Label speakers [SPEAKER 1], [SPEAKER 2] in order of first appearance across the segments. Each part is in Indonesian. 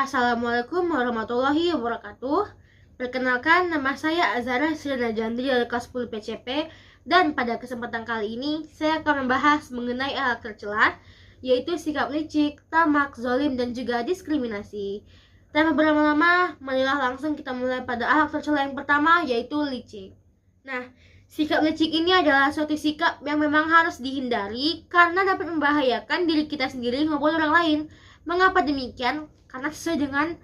[SPEAKER 1] Assalamualaikum warahmatullahi wabarakatuh. Perkenalkan, nama saya Azhara Sirena Jandri dari kelas 10 PCP. Dan pada kesempatan kali ini, saya akan membahas mengenai akhlak tercela, yaitu sikap licik, tamak, zalim, dan juga diskriminasi. Tanpa berlama-lama, marilah langsung kita mulai pada akhlak tercela yang pertama, yaitu licik. Nah, sikap licik ini adalah suatu sikap yang memang harus dihindari karena dapat membahayakan diri kita sendiri maupun orang lain. Mengapa demikian? Karena sesuai dengan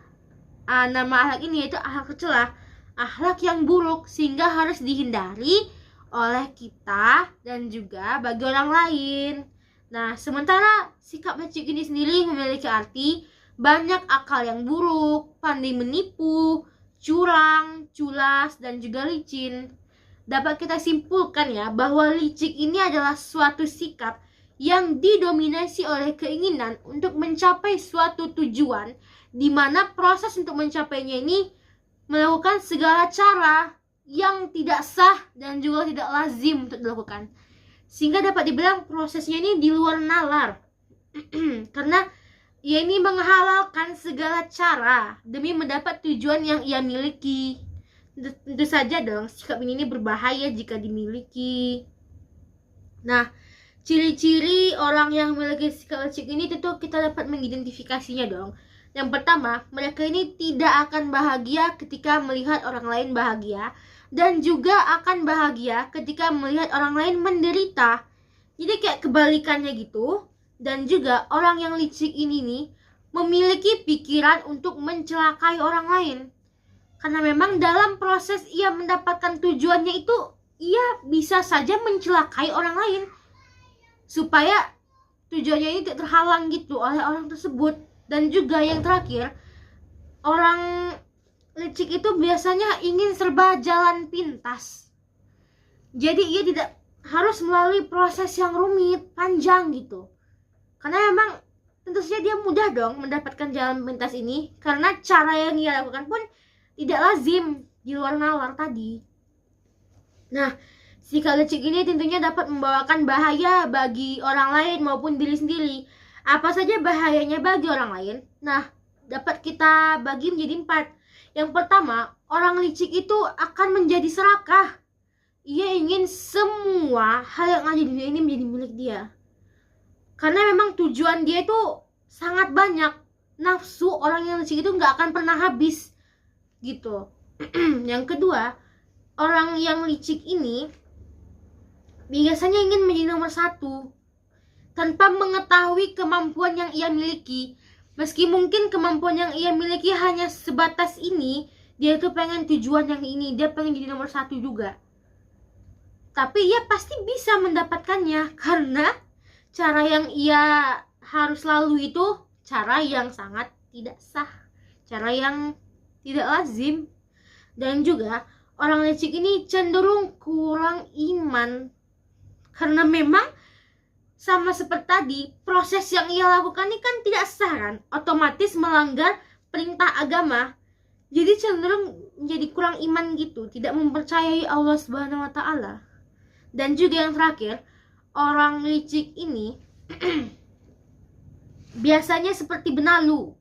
[SPEAKER 1] nama akhlak ini, yaitu akhlak tercela, akhlak yang buruk, sehingga harus dihindari oleh kita dan juga bagi orang lain. Nah, sementara sikap licik ini sendiri memiliki arti banyak akal yang buruk, pandai menipu, curang, culas, dan juga licin. Dapat kita simpulkan ya bahwa licik ini adalah suatu sikap yang didominasi oleh keinginan untuk mencapai suatu tujuan, di mana proses untuk mencapainya ini melakukan segala cara yang tidak sah dan juga tidak lazim untuk dilakukan, sehingga dapat dibilang prosesnya ini di luar nalar. Karena ia ini menghalalkan segala cara demi mendapat tujuan yang ia miliki. Tentu saja dong, sikap ini berbahaya jika dimiliki. Nah, ciri-ciri orang yang memiliki sikap licik ini tentu kita dapat mengidentifikasinya dong. Yang pertama, mereka ini tidak akan bahagia ketika melihat orang lain bahagia, dan juga akan bahagia ketika melihat orang lain menderita. Jadi kayak kebalikannya gitu. Dan juga orang yang licik ini nih memiliki pikiran untuk mencelakai orang lain. Karena memang dalam proses ia mendapatkan tujuannya itu, ia bisa saja mencelakai orang lain supaya tujuannya ini tidak terhalang gitu oleh orang tersebut. Dan juga yang terakhir, orang licik itu biasanya ingin serba jalan pintas. Jadi ia tidak harus melalui proses yang rumit, panjang gitu. Karena memang tentu saja dia mudah dong mendapatkan jalan pintas ini, karena cara yang ia lakukan pun tidak lazim, di luar nalar tadi. Nah, sikap licik ini tentunya dapat membawakan bahaya bagi orang lain maupun diri sendiri. Apa saja bahayanya bagi orang lain? Nah, dapat kita bagi menjadi 4. Yang pertama, orang licik itu akan menjadi serakah. Ia ingin semua hal yang ada di dunia ini menjadi milik dia. Karena memang tujuan dia itu sangat banyak. Nafsu orang yang licik itu nggak akan pernah habis gitu. Yang kedua, orang yang licik ini biasanya ingin menjadi nomor 1 tanpa mengetahui kemampuan yang ia miliki. Meski mungkin kemampuan yang ia miliki hanya sebatas ini, dia itu pengen tujuan yang ini, dia pengen jadi nomor 1 juga. Tapi ia pasti bisa mendapatkannya, karena cara yang ia harus lalui itu cara yang sangat tidak sah, cara yang tidak lazim. Dan juga orang licik ini cenderung kurang iman, karena memang sama seperti tadi, proses yang ia lakukan ini kan tidak sah kan, otomatis melanggar perintah agama. Jadi cenderung menjadi kurang iman gitu, tidak mempercayai Allah Subhanahu wa taala. Dan juga yang terakhir, orang licik ini biasanya seperti benalu.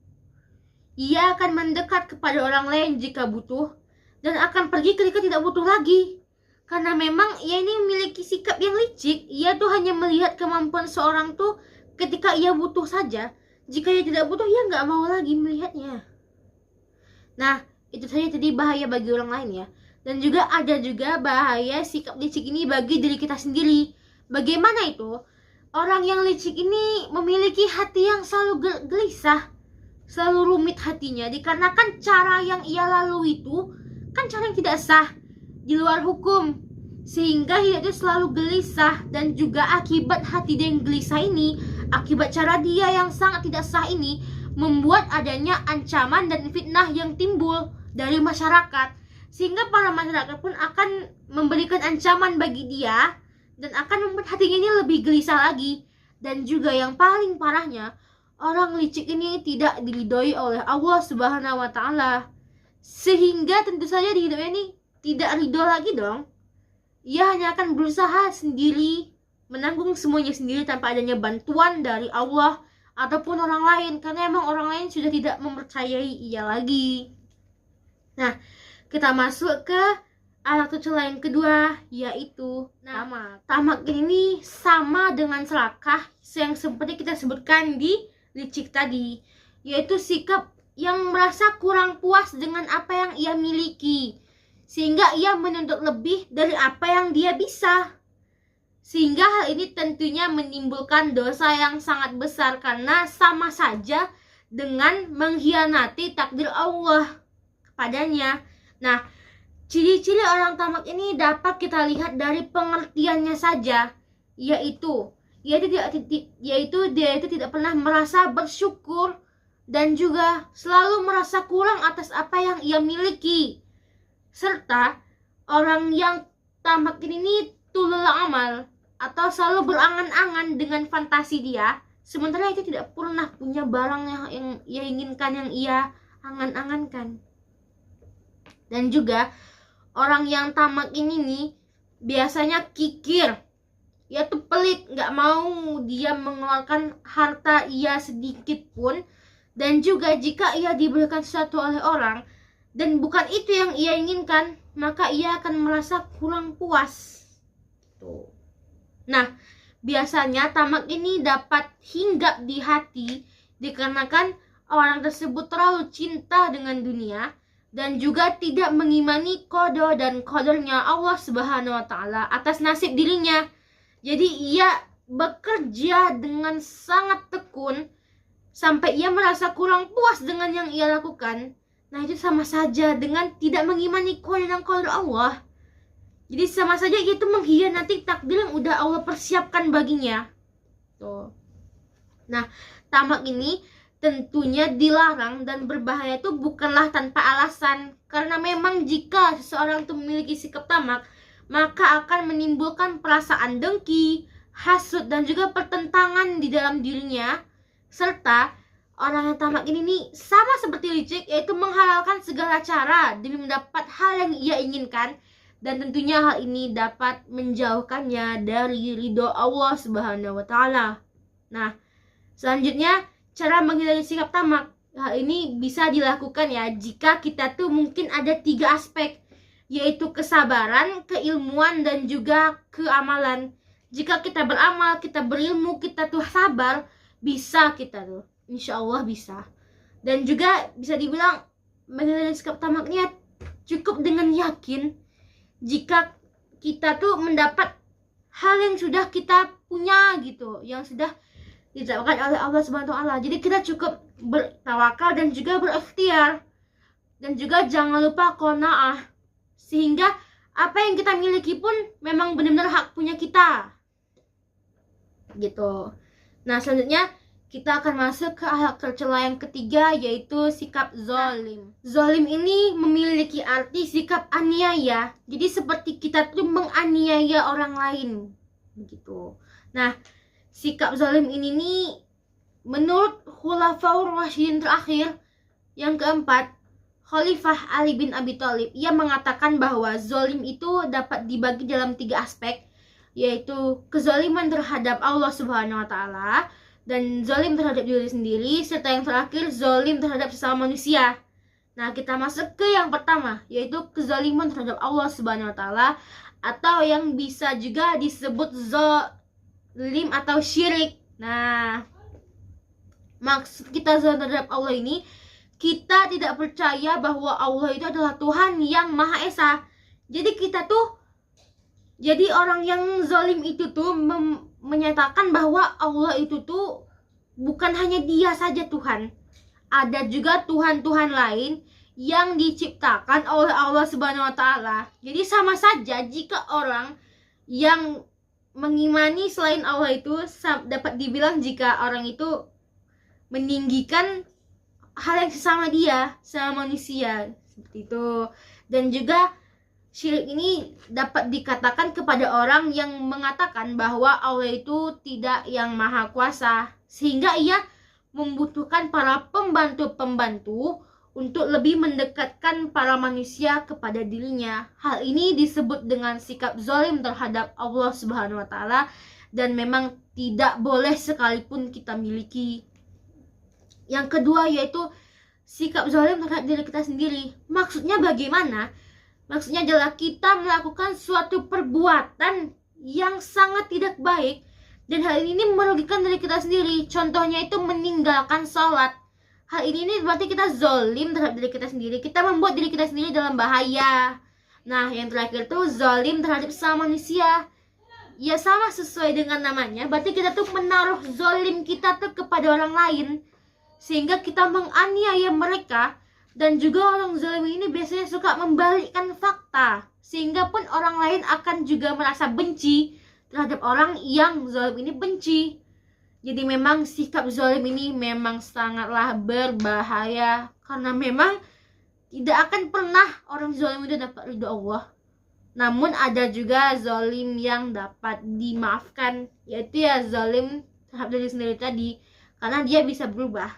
[SPEAKER 1] Ia akan mendekat kepada orang lain jika butuh, dan akan pergi ketika tidak butuh lagi. Karena memang ia ini memiliki sikap yang licik. Ia tuh hanya melihat kemampuan seorang tuh ketika ia butuh saja. Jika ia tidak butuh, ia nggak mau lagi melihatnya. Nah, itu saja tadi bahaya bagi orang lain ya. Dan juga ada juga bahaya sikap licik ini bagi diri kita sendiri. Bagaimana itu? Orang yang licik ini memiliki hati yang selalu gelisah, selalu rumit hatinya, dikarenakan cara yang ia lalui itu kan cara yang tidak sah, di luar hukum, sehingga hidupnya selalu gelisah. Dan juga akibat hati dia yang gelisah ini, akibat cara dia yang sangat tidak sah ini, membuat adanya ancaman dan fitnah yang timbul dari masyarakat, sehingga para masyarakat pun akan memberikan ancaman bagi dia dan akan membuat hatinya ini lebih gelisah lagi. Dan juga yang paling parahnya, orang licik ini tidak diridhoi oleh Allah Subhanahu wa taala, sehingga tentu saja di hidupnya ini tidak ridho lagi dong. Ia hanya akan berusaha sendiri, menanggung semuanya sendiri tanpa adanya bantuan dari Allah ataupun orang lain, karena emang orang lain sudah tidak mempercayai ia lagi. Nah, kita masuk ke alat tercela yang kedua, yaitu tamak ini sama dengan serakah yang seperti kita sebutkan di licik tadi, yaitu sikap yang merasa kurang puas dengan apa yang ia miliki, sehingga ia menuntut lebih dari apa yang dia bisa. Sehingga hal ini tentunya menimbulkan dosa yang sangat besar, karena sama saja dengan mengkhianati takdir Allah kepadanya. Nah, ciri-ciri orang tamak ini dapat kita lihat dari pengertiannya saja, yaitu dia itu tidak pernah merasa bersyukur dan juga selalu merasa kurang atas apa yang ia miliki. Serta orang yang tamak ini tulul amal atau selalu berangan-angan dengan fantasi dia, sementara itu tidak pernah punya barang yang ia inginkan, yang ia angan-angankan. Dan juga orang yang tamak ini nih biasanya kikir, ia tuh pelit, nggak mau dia mengeluarkan harta ia sedikit pun. Dan juga jika ia diberikan sesuatu oleh orang dan bukan itu yang ia inginkan, maka ia akan merasa kurang puas. Tuh. Nah, biasanya tamak ini dapat hinggap di hati dikarenakan orang tersebut terlalu cinta dengan dunia dan juga tidak mengimani qada dan qadarnya Allah Subhanahu wa taala atas nasib dirinya. Jadi ia bekerja dengan sangat tekun sampai ia merasa kurang puas dengan yang ia lakukan. Nah, itu sama saja dengan tidak mengimani qada dan qadar Allah. Jadi sama saja itu mengkhianati takdir yang udah Allah persiapkan baginya. Tuh. Nah, tamak ini tentunya dilarang dan berbahaya itu bukanlah tanpa alasan. Karena memang jika seseorang itu memiliki sikap tamak, maka akan menimbulkan perasaan dengki, hasud, dan juga pertentangan di dalam dirinya. Serta orang yang tamak ini nih sama seperti licik, yaitu menghalalkan segala cara demi mendapat hal yang ia inginkan. Dan tentunya hal ini dapat menjauhkannya dari ridho Allah Subhanahu wa taala. Nah, selanjutnya cara menghindari sikap tamak. Hal ini bisa dilakukan ya jika kita tuh mungkin ada 3 aspek, yaitu kesabaran, keilmuan, dan juga keamalan. Jika kita beramal, kita berilmu, kita tuh sabar, bisa kita tuh, insya Allah bisa. Dan juga bisa dibilang menghindari sikap tamaknya cukup dengan yakin. Jika kita tuh mendapat hal yang sudah kita punya gitu, yang sudah ditetapkan oleh Allah Subhanahu wa taala. Jadi kita cukup bertawakal dan juga berikhtiar. Dan juga jangan lupa qanaah. Sehingga apa yang kita miliki pun memang benar-benar hak punya kita. Gitu. Nah, selanjutnya kita akan masuk ke akhlak tercela yang ketiga, yaitu sikap zolim. Zolim ini memiliki arti sikap aniaya. Jadi seperti kita tuh menganiaya orang lain, begitu. Nah, sikap zolim ini nih menurut Khulafaur Rasyidin terakhir yang keempat, Khalifah Ali bin Abi Thalib, ia mengatakan bahwa zolim itu dapat dibagi dalam 3 aspek, yaitu kezaliman terhadap Allah Subhanahu wa taala, dan zalim terhadap diri sendiri, serta yang terakhir zalim terhadap sesama manusia. Nah, kita masuk ke yang pertama, yaitu kezaliman terhadap Allah Subhanahu wa taala, atau yang bisa juga disebut zalim atau syirik. Nah, maksud kita zalim terhadap Allah ini, kita tidak percaya bahwa Allah itu adalah Tuhan yang Maha Esa. Jadi kita tuh, jadi orang yang zalim itu tuh menyatakan bahwa Allah itu tuh bukan hanya dia saja Tuhan. Ada juga Tuhan-Tuhan lain yang diciptakan oleh Allah Subhanahu wa taala. Jadi sama saja jika orang yang mengimani selain Allah itu dapat dibilang jika orang itu meninggikan hal yang sesama dia, sama manusia, seperti itu. Dan juga syirik ini dapat dikatakan kepada orang yang mengatakan bahwa Allah itu tidak yang maha kuasa, sehingga ia membutuhkan para pembantu-pembantu untuk lebih mendekatkan para manusia kepada dirinya. Hal ini disebut dengan sikap zalim terhadap Allah Subhanahu wa taala, dan memang tidak boleh sekalipun kita miliki. Yang kedua yaitu sikap zalim terhadap diri kita sendiri. Maksudnya bagaimana? Maksudnya adalah kita melakukan suatu perbuatan yang sangat tidak baik, dan hal ini merugikan diri kita sendiri. Contohnya itu meninggalkan sholat. Hal ini berarti kita zalim terhadap diri kita sendiri. Kita membuat diri kita sendiri dalam bahaya. Nah, yang terakhir tuh zalim terhadap sama manusia. Ya sama sesuai dengan namanya. Berarti kita tuh menaruh zalim kita tuh kepada orang lain, sehingga kita menganiaya mereka. Dan juga orang zalim ini biasanya suka membalikkan fakta, sehingga pun orang lain akan juga merasa benci terhadap orang yang zalim ini benci. Jadi memang sikap zalim ini memang sangatlah berbahaya, karena memang tidak akan pernah orang zalim itu dapat ridho Allah. Namun ada juga zalim yang dapat dimaafkan, yaitu ya zalim terhadap diri sendiri tadi, karena dia bisa berubah.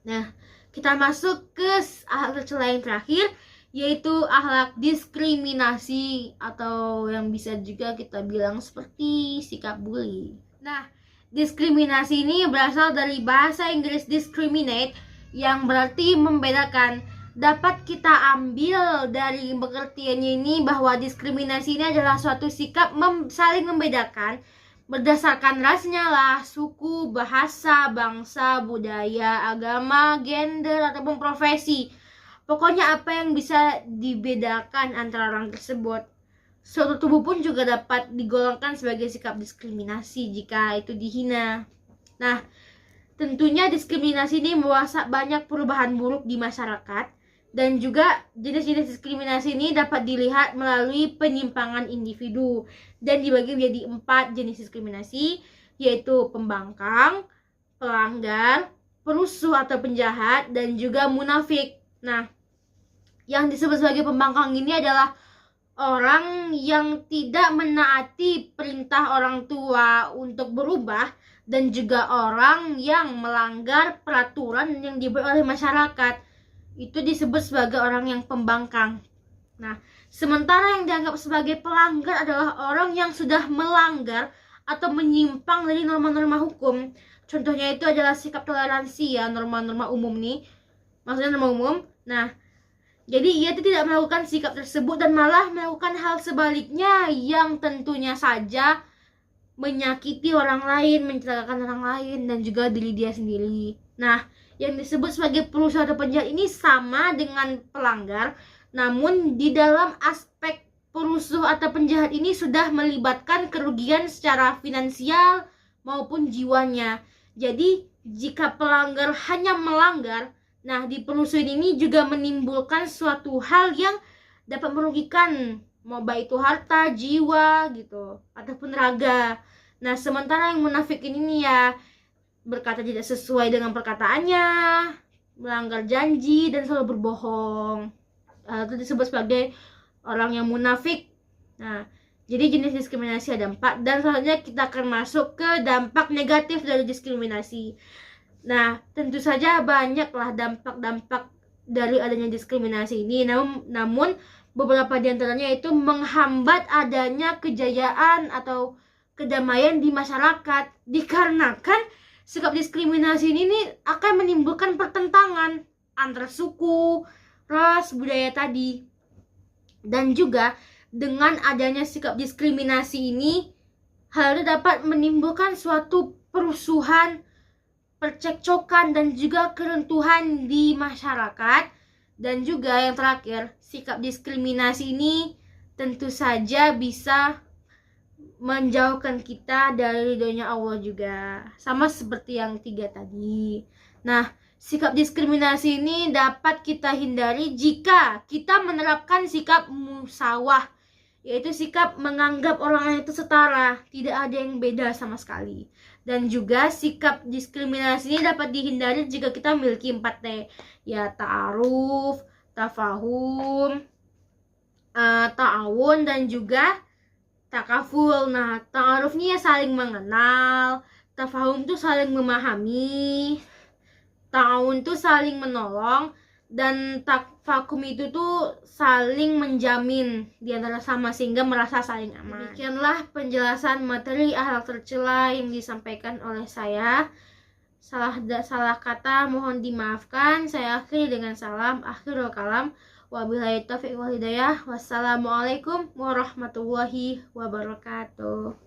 [SPEAKER 1] Nah, kita masuk ke akhlak tercela yang terakhir, yaitu akhlak diskriminasi, atau yang bisa juga kita bilang seperti sikap bully. Nah, diskriminasi ini berasal dari bahasa Inggris discriminate, yang berarti membedakan. Dapat kita ambil dari pengertiannya ini bahwa diskriminasi ini adalah suatu sikap saling membedakan berdasarkan rasnya lah, suku, bahasa, bangsa, budaya, agama, gender, ataupun profesi. Pokoknya apa yang bisa dibedakan antara orang tersebut. Suatu tubuh pun juga dapat digolongkan sebagai sikap diskriminasi jika itu dihina. Nah, tentunya diskriminasi ini membawa banyak perubahan buruk di masyarakat, dan juga jenis-jenis diskriminasi ini dapat dilihat melalui penyimpangan individu, dan dibagi menjadi 4 jenis diskriminasi, yaitu pembangkang, pelanggar, perusuh atau penjahat, dan juga munafik. Nah, yang disebut sebagai pembangkang ini adalah orang yang tidak menaati perintah orang tua untuk berubah, dan juga orang yang melanggar peraturan yang dibuat oleh masyarakat. Itu disebut sebagai orang yang pembangkang. Nah, sementara yang dianggap sebagai pelanggar adalah orang yang sudah melanggar atau menyimpang dari norma-norma hukum. Contohnya itu adalah sikap toleransi ya, norma-norma umum nih. Maksudnya norma umum. Nah, jadi ia tidak melakukan sikap tersebut dan malah melakukan hal sebaliknya yang tentunya saja menyakiti orang lain, mencelakakan orang lain, dan juga diri dia sendiri. Nah, yang disebut sebagai perusuh atau penjahat ini sama dengan pelanggar, namun di dalam aspek perusuh atau penjahat ini sudah melibatkan kerugian secara finansial maupun jiwanya. Jadi, jika pelanggar hanya melanggar, nah, di perusuh ini juga menimbulkan suatu hal yang dapat merugikan, mau baik itu harta, jiwa gitu, ataupun raga. Nah, sementara yang munafik ini nih ya, berkata tidak sesuai dengan perkataannya, melanggar janji, dan selalu berbohong. Itu disebut sebagai orang yang munafik. Nah, jadi jenis diskriminasi ada 4, dan selanjutnya kita akan masuk ke dampak negatif dari diskriminasi. Nah, tentu saja banyaklah dampak-dampak dari adanya diskriminasi ini. Namun beberapa di antaranya itu menghambat adanya kejayaan atau kedamaian di masyarakat, dikarenakan sikap diskriminasi ini akan menimbulkan pertentangan antara suku, ras, budaya tadi. Dan juga dengan adanya sikap diskriminasi ini, hal itu dapat menimbulkan suatu perusuhan, percekcokan, dan juga keruntuhan di masyarakat. Dan juga yang terakhir, sikap diskriminasi ini tentu saja bisa menjauhkan kita dari ridhonya Allah juga, sama seperti yang 3 tadi. Nah, sikap diskriminasi ini dapat kita hindari jika kita menerapkan sikap musawah, yaitu sikap menganggap orang lain itu setara, tidak ada yang beda sama sekali. Dan juga sikap diskriminasi ini dapat dihindari jika kita memiliki 4T, ya ta'aruf, tafahum, ta'awun, dan juga takaful. Nah, ta'aruf ini ya saling mengenal, tafahum itu saling memahami, ta'awun itu saling menolong, dan tafakum itu tuh saling menjamin di antara sama sehingga merasa saling aman. Demikianlah penjelasan materi akhlak tercela yang disampaikan oleh saya. salah kata mohon dimaafkan. Saya akhiri dengan salam akhirul kalam. Wabillahi taufiq wal hidayah. Wassalamualaikum warahmatullahi wabarakatuh.